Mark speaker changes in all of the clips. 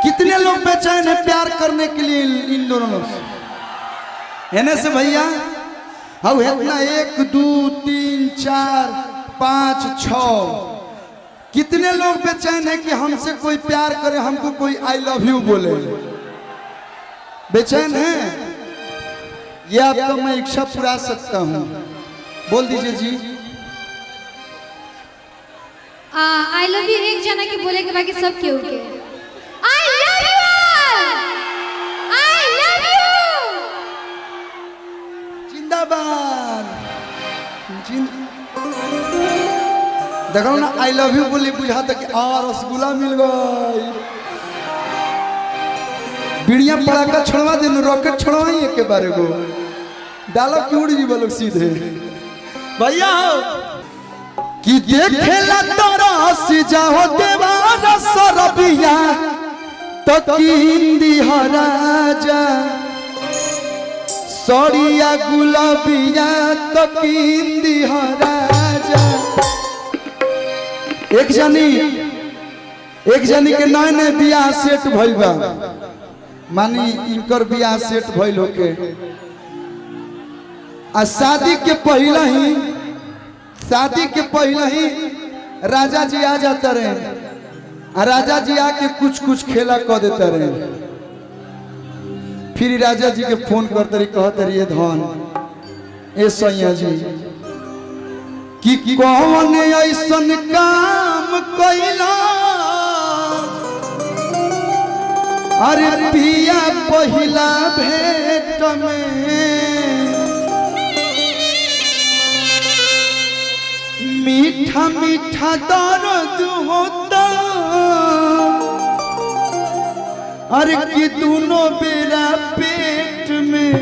Speaker 1: कितने लोग बेचैन है प्यार करने के लिए इन दोनों लोग से है ना से भैया। अब इतना 1 2 3 4 5 6 कितने लोग बेचैन है कि हमसे कोई प्यार करे, हमको कोई आई लव यू बोले, बेचैन है। ये आपका मैं इच्छा पूरा सकता हूँ, बोल दीजिए जी।
Speaker 2: आई लव यू एक जना के बोले के बाकी सब केहू के I love you I love you
Speaker 1: जिंदाबाद। देखो ना आई लव यू बोली बुझा तक रसगुल्ला मिल गई। बिड़िया पड़ाका छोड़वा देनु, रॉकेट छोड़वाई एक के बारे को डालो क्यों जी बोलो सीधे भैया कि देखेला तरस जाओ देवारा सरबिया तो कींदी हराजा सड़िया गुलाबिया तो कींदी हराजा। एक जनी के नए नए बियाह सेट भइल बा, मानी इनकर बियाह सेट भइल होके आ शादी के पहले ही राजा जी आ जाता रहे, राजा जी आके कुछ कुछ खेला कर देता रहे। फिर राजा जी के फोन करते रही, कहते रही धन ए सैया जी कि कौन ऐसन काम कैला अरे पिया पहिला भेंट में मीठा मीठा दर्द होता अरे कि दोनों बेरा पेट में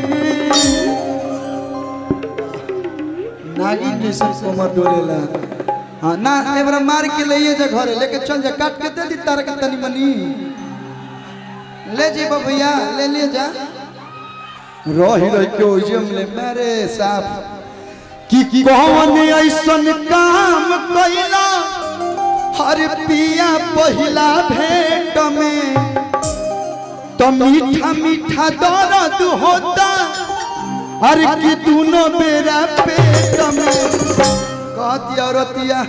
Speaker 1: नागिन जैसे कोमर डोलेला। हाँ ना एबरा मार के ले जा घरे लेके चल जा, काट के दे दी तारा के तनी मनी ले जे भैया ले जा रही के ओजम ले मेरे साफ कि कौन ऐसन काम कैला हर पिया पहिला भेंट में तो मीठा मीठा दर्द होता अरे कि दोनों बेरा पेट में। कहती औरतिया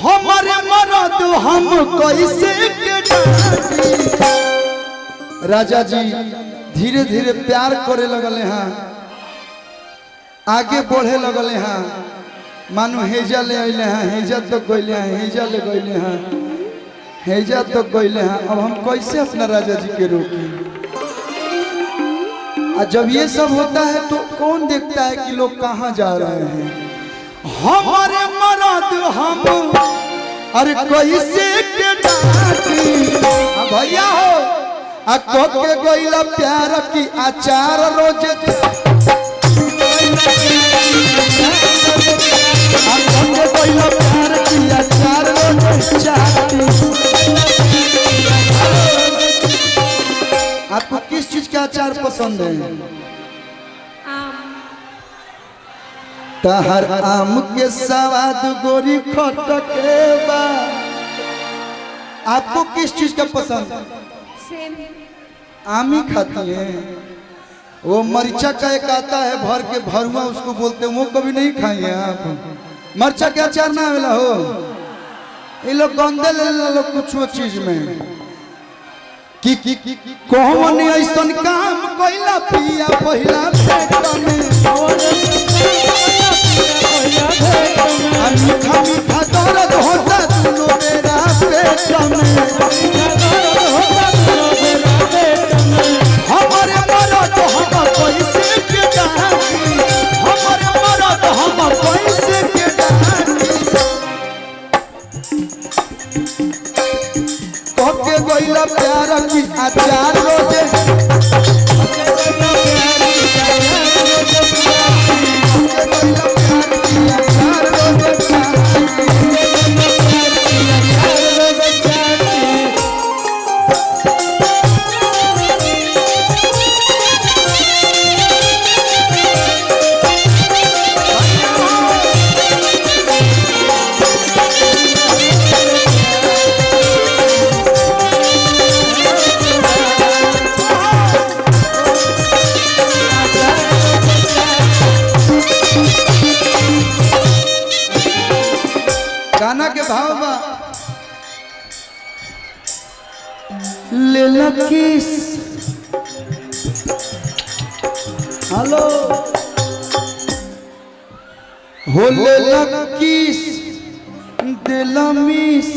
Speaker 1: हमारे मरद हम कैसे के डांटी। राजा जी धीरे धीरे प्यार करे लगले हाँ, आगे बढ़े लगले हाँ, मानो हेजा ले अले हाँ, हेजा तो गईले हाँ, हेजा ले गईले हाँ, हेजा तो गईले हाँ। अब हम कैसे अपना राजा जी के रोकी। जब ये सब होता है तो कौन देखता है कि लोग कहाँ जा रहे हैं। हमारे मरद हम अरे कैसे के डांटी भैया हो के गईला प्यार की आचार रोज प्यार की आचार रोज। आपको किस चीज का अचार पसंद है? तहर आम के स्वाद गोरी खटके बा। आपको किस चीज का पसंद? आम ही खाती है। वो मरीचा का एक आता है भर के भरुआ उसको बोलते हैं, वो कभी नहीं खाई है आप? मरचा के अचार ना मिला हो, ये लोग गंदे ले लो कुछ वो चीज में कि कौन ऐसन काम कैला पिया पहिला भेंट में मीठा मीठा दर्द होता दोनों बेरा पेट में। हमारे मरद हम कैसे के डांटी, हमारे मरद हम कैसे के डांटी। के गईला प्यार की आचार रोजे ले लकीस हेलो हो ले लकीस दिलमिस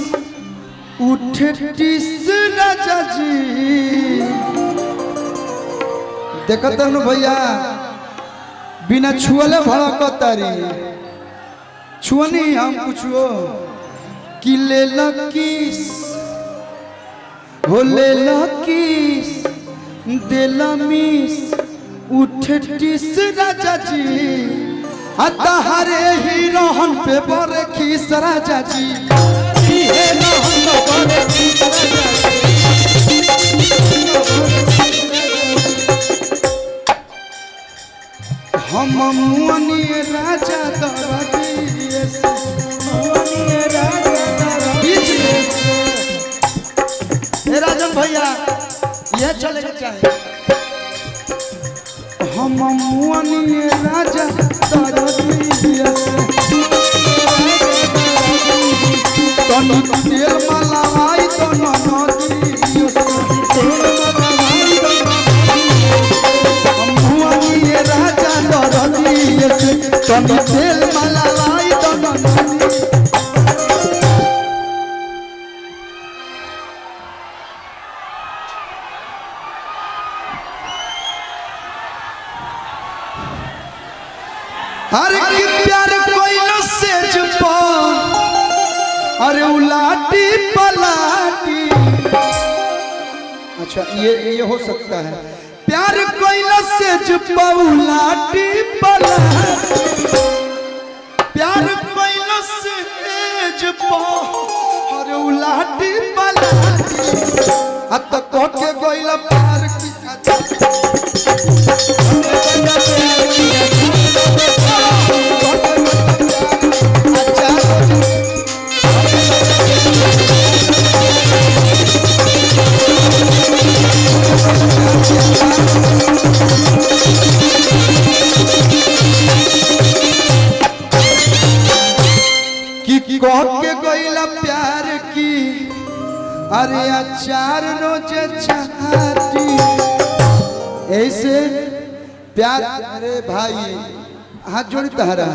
Speaker 1: उठे टिस राजा जी देखत न भैया बिना छुअले भड़कतारी छुअनी हम कुछो कि ले लकीस हो ले लकीस दिलमिस उठे टिस राजा जी अतहरे ही रोहन पे बरे खीस राजा जी हे रोहन पे बरे खीस राजा हम मुअनी राजा दरदिए से मुअनी राजा दरदिए से ए राजन भैया ये चले के चाहिए हम मुअनी राजा दरदिए से तनु तेल माला आई तो नदी तेल माला आई तो मुअनी राजा दरदिए से तनु तेल माला आई तो नदी अरे कि प्यार कोई न सेज पा अरे उलाटी पलाटी अच्छा ये हो सकता है प्यार कोई न सेज पा उलाटी पलाटी प्यार कोई न सेज पा अरे उलाटी पलाटी अब तक के कोइला प्यार की कह के गईला प्यार की अरे अचार रोज छाती ऐसे प्यार अरे भाई हाथ जोड़ी तहरा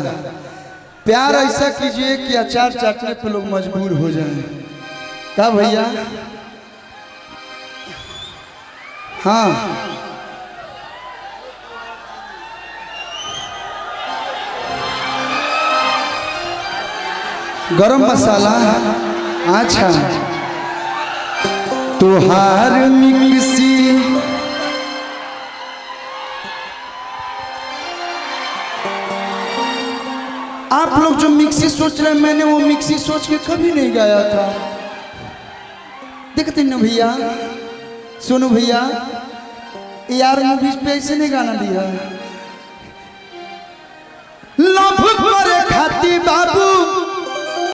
Speaker 1: प्यार ऐसा कीजिए कि अचार चाटने पे लोग मजबूर हो जाए क्या भैया हाँ गरम मसाला अच्छा तुहार मिक्सी आप लोग जो मिक्सी सोच रहे हैं मैंने वो मिक्सी सोच के कभी नहीं गाया था देखते ना भैया सुनो भैया यार मूवीज पे ऐसे नहीं गाना दिया लव करे खाती बाबू